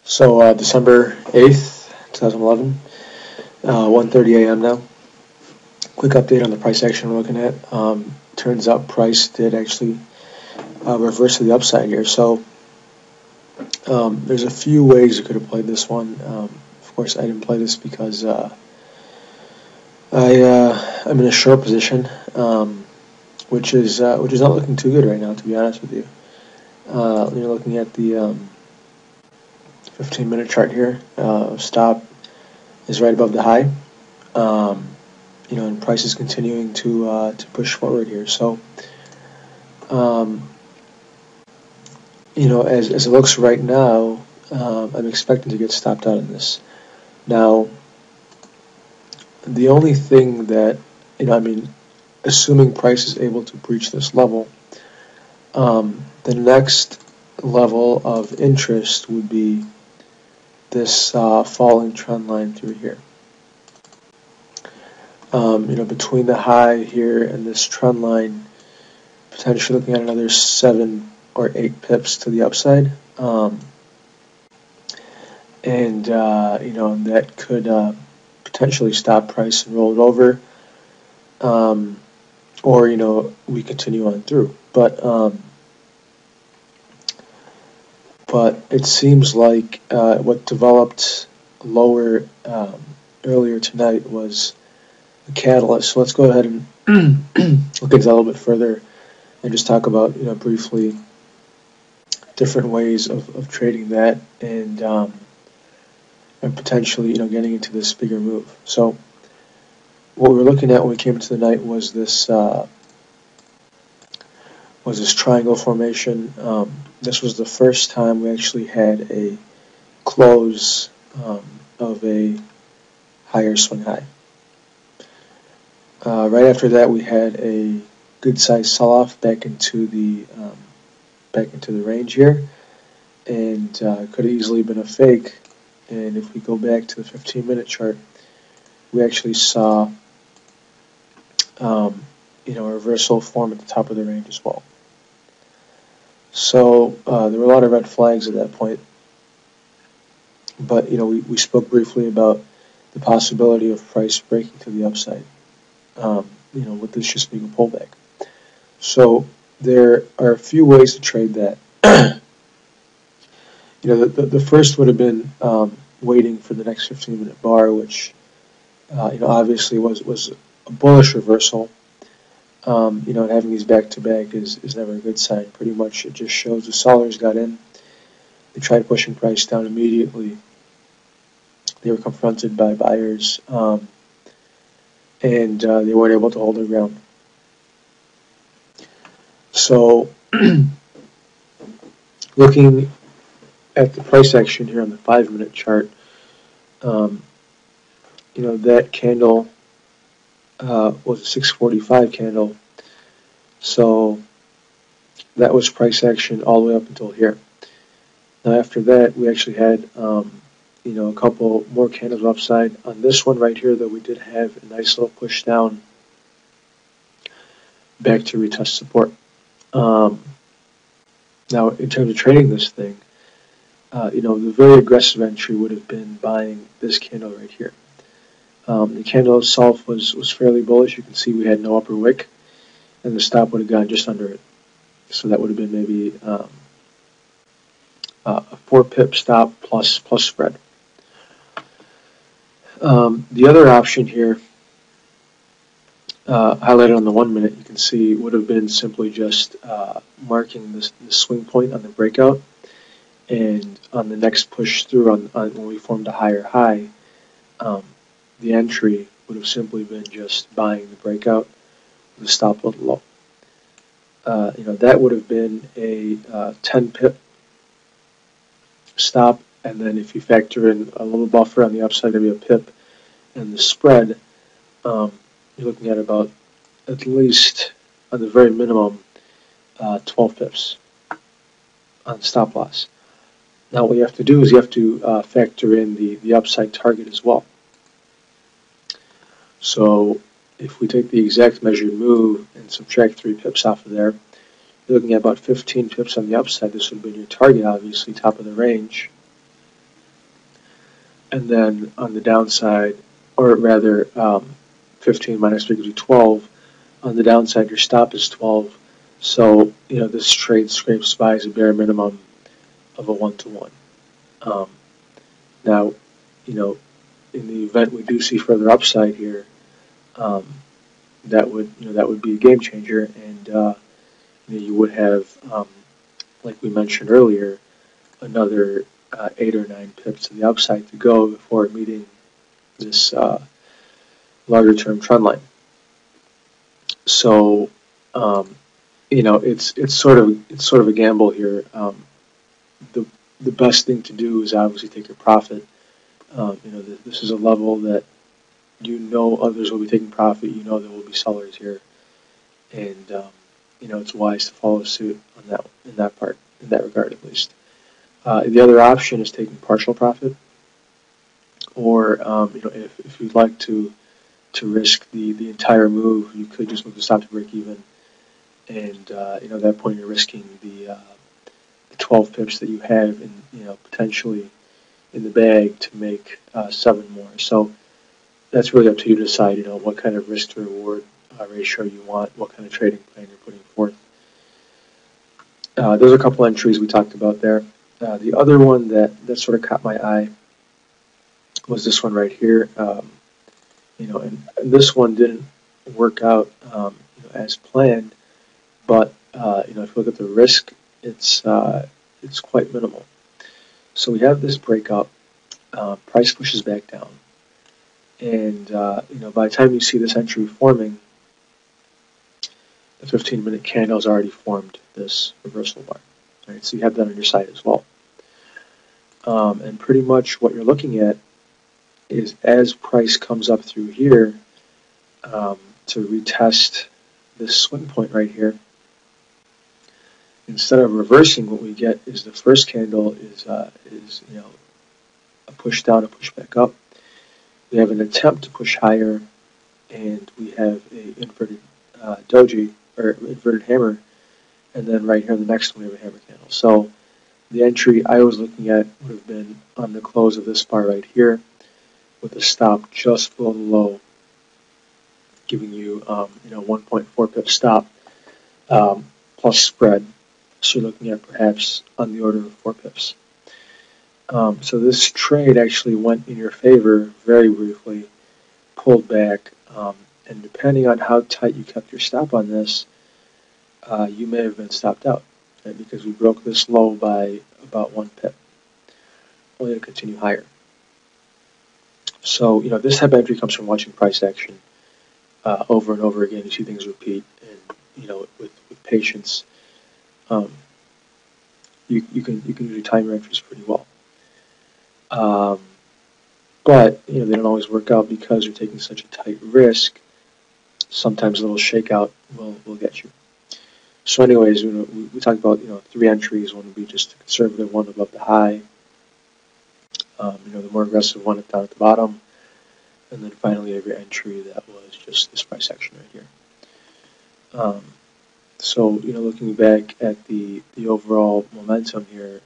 So December 8th, 2011, 1:30 a.m. now. Quick update on the price action we're looking at. Turns out price did actually reverse to the upside here. So there's a few ways you could have played this one. Of course, I didn't play this because I'm in a short position, which is not looking too good right now, to be honest with you. You're looking at the 15-minute chart here. Stop is right above the high. And price is continuing to push forward here. So, as it looks right now, I'm expecting to get stopped out in this. Now, the only thing that, assuming price is able to breach this level, the next level of interest would be this falling trend line through here. Between the high here and this trend line, potentially looking at another 7 or 8 pips to the upside, and that could potentially stop price and roll it over, or we continue on through. But it seems like what developed lower earlier tonight was a catalyst. So let's go ahead and look into that a little bit further and just talk about briefly different ways of trading that and potentially getting into this bigger move. So what we were looking at when we came into the night was this triangle formation. This was the first time we actually had a close of a higher swing high. Right after that, we had a good-sized sell-off back into the range here, and could have easily been a fake. And if we go back to the 15-minute chart, we actually saw a reversal form at the top of the range as well. So there were a lot of red flags at that point, but we spoke briefly about the possibility of price breaking to the upside. With this just being a pullback. So there are a few ways to trade that. The first would have been waiting for the next 15-minute bar, which obviously was a bullish reversal. And having these back-to-back is never a good sign. Pretty much it just shows the sellers got in. They tried pushing price down immediately. They were confronted by buyers, and they weren't able to hold their ground. So looking at the price action here on the 5-minute chart, that candle was a 645 candle, so that was price action all the way up until here. Now after that, we actually had a couple more candles upside. On this one right here, though, we did have a nice little push down back to retest support. Now, in terms of trading this thing, the very aggressive entry would have been buying this candle right here. The candle itself was fairly bullish. You can see we had no upper wick, and the stop would have gone just under it. So that would have been maybe a 4-pip stop plus spread. The other option here, highlighted on the 1 minute, you can see would have been simply just marking this swing point on the breakout, and on the next push through on when we formed a higher high, the entry would have simply been just buying the breakout with a stop a little low. That would have been a 10-pip stop, and then if you factor in a little buffer on the upside, maybe a pip, and the spread, you're looking at about, at least on the very minimum, 12 pips on stop loss. Now what you have to do is you have to factor in the upside target as well. So if we take the exact measured move and subtract 3 pips off of there, you're looking at about 15 pips on the upside. This would have been your target, obviously, top of the range. and then on the downside, or rather 15 minus 3 gives you 12. On the downside, your stop is 12. So, this trade scrapes by as a bare minimum of a 1-to-1. Now, in the event we do see further upside here, that would be a game changer, and you would have, like we mentioned earlier, another 8 or 9 pips to the upside to go before meeting this larger term trend line. So, it's sort of a gamble here. The best thing to do is obviously take your profit. This is a level that others will be taking profit. There will be sellers here, and it's wise to follow suit on in that regard at least. The other option is taking partial profit, or if you'd like to risk the entire move, you could just move the stop to break even, and at that point you're risking the 12 pips that you have in potentially in the bag to make 7 more. So that's really up to you to decide what kind of risk to reward ratio you want, what kind of trading plan you're putting forth. There's a couple entries we talked about there. The other one that sort of caught my eye was this one right here. And this one didn't work out as planned, but if you look at the risk, it's quite minimal. So we have this breakup, price pushes back down, and by the time you see this entry forming, the 15-minute candle has already formed this reversal bar. Right, so you have that on your side as well. And pretty much what you're looking at is as price comes up through here to retest this swing point right here, instead of reversing, what we get is the first candle is a push down, a push back up. We have an attempt to push higher, and we have a inverted doji, or inverted hammer, and then right here in the next one we have a hammer candle. So the entry I was looking at would have been on the close of this bar right here, with a stop just below the low, giving you 1.4 pip stop plus spread. So you're looking at perhaps on the order of 4 pips. So this trade actually went in your favor very briefly, pulled back, and depending on how tight you kept your stop on this, you may have been stopped out, right? Because we broke this low by about 1 pip, only to continue higher. So this type of entry comes from watching price action over and over again. You see things repeat, and with patience, you can usually time your entries pretty well. But they don't always work out because you're taking such a tight risk. Sometimes a little shakeout will get you. So anyways, we talked about 3 entries. One would be just a conservative one above the high. The more aggressive one down at the bottom, and then finally every entry that was just this price action right here. So looking back at the overall momentum here,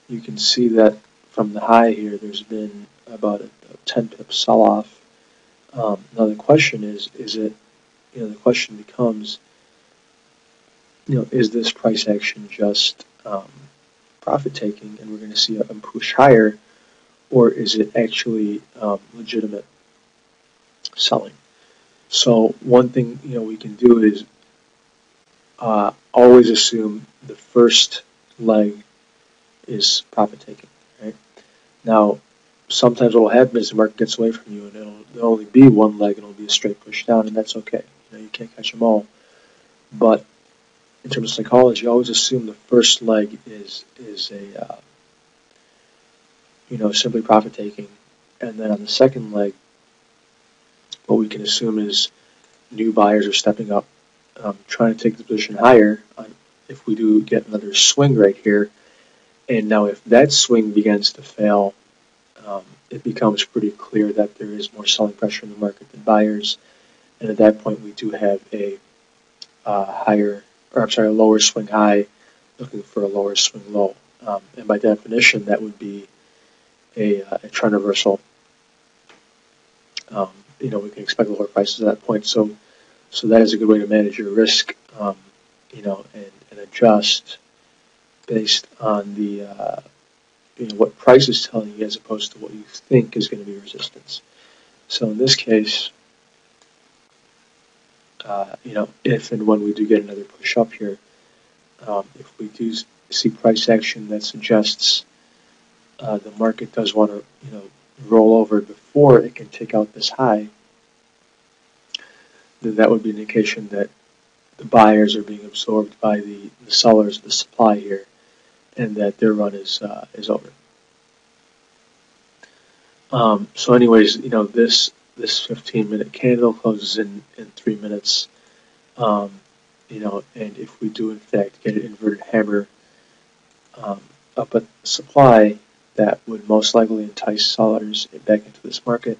you can see that from the high here, there's been about a 10 pip sell-off. Now the question is it? The question becomes, is this price action just profit taking, and we're going to see a push higher, or is it actually legitimate selling? So one thing we can do is always assume the first leg is profit taking. Right? Now, sometimes what will happen is the market gets away from you, and there'll only be one leg, and it'll be a straight push down, and that's okay. You can't catch them all. But in terms of psychology, always assume the first leg is a simply profit taking, and then on the second leg, what we can assume is new buyers are stepping up, trying to take the position higher. If we do get another swing right here, and now if that swing begins to fail, it becomes pretty clear that there is more selling pressure in the market than buyers, and at that point we do have a lower swing high looking for a lower swing low, and by definition that would be a trend reversal, we can expect lower prices at that point. So that is a good way to manage your risk, and adjust based on the what price is telling you as opposed to what you think is going to be resistance. So in this case, if and when we do get another push up here, if we do see price action that suggests the market does want to roll over before it can take out this high, then that would be an indication that the buyers are being absorbed by the sellers of the supply here, and that their run is over. So anyways, this 15-minute candle closes in 3 minutes. And if we do in fact get an inverted hammer up at the supply, that would most likely entice sellers back into this market.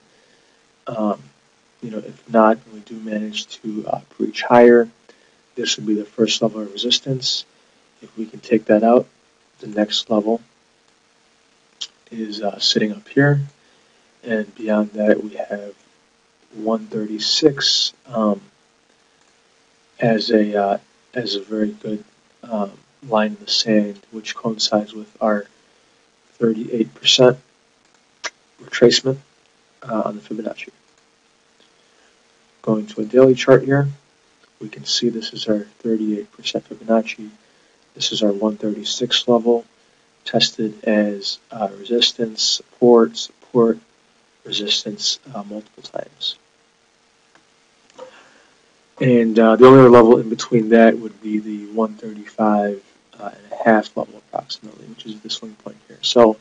If not, we do manage to breach higher, this would be the first level of resistance. If we can take that out, the next level is sitting up here, and beyond that we have 136 as a very good line in the sand, which coincides with our 38% retracement on the Fibonacci. Going to a daily chart here, we can see this is our 38% Fibonacci. This is our 136 level, tested as resistance, support, resistance multiple times. And the only other level in between that would be the 135 and a half level approximately, which is the swing point here. So,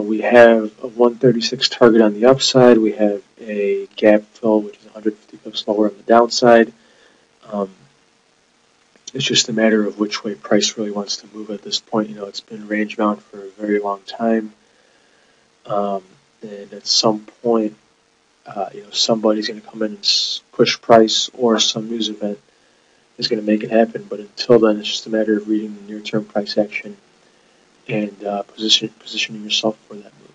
we have a 136 target on the upside. We have a gap fill, which is 150 pips lower on the downside. It's just a matter of which way price really wants to move at this point. It's been range bound for a very long time. And at some point, somebody's going to come in and push price, or some news event is going to make it happen. But until then, it's just a matter of reading the near-term price action and positioning yourself for that move.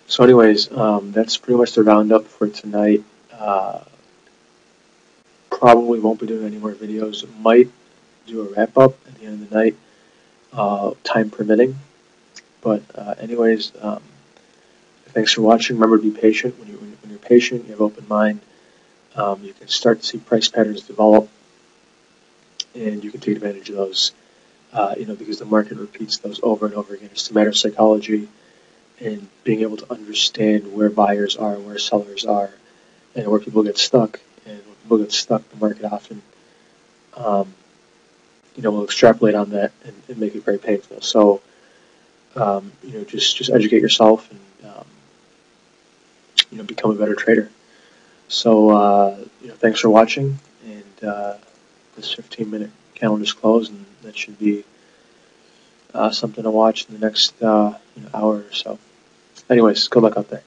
So anyways, that's pretty much the roundup for tonight. Probably won't be doing any more videos. Might do a wrap-up at the end of the night, time permitting. But anyways, thanks for watching. Remember to be patient. When you're patient, you have open mind, you can start to see price patterns develop, and you can take advantage of those. Because the market repeats those over and over again. It's a matter of psychology and being able to understand where buyers are and where sellers are, and where people get stuck. And when people get stuck, the market often, will extrapolate on that and make it very painful. So, just educate yourself and become a better trader. So, thanks for watching, and this 15-minute calendar is closed, and that should be something to watch in the next hour or so. Anyways, good luck out there.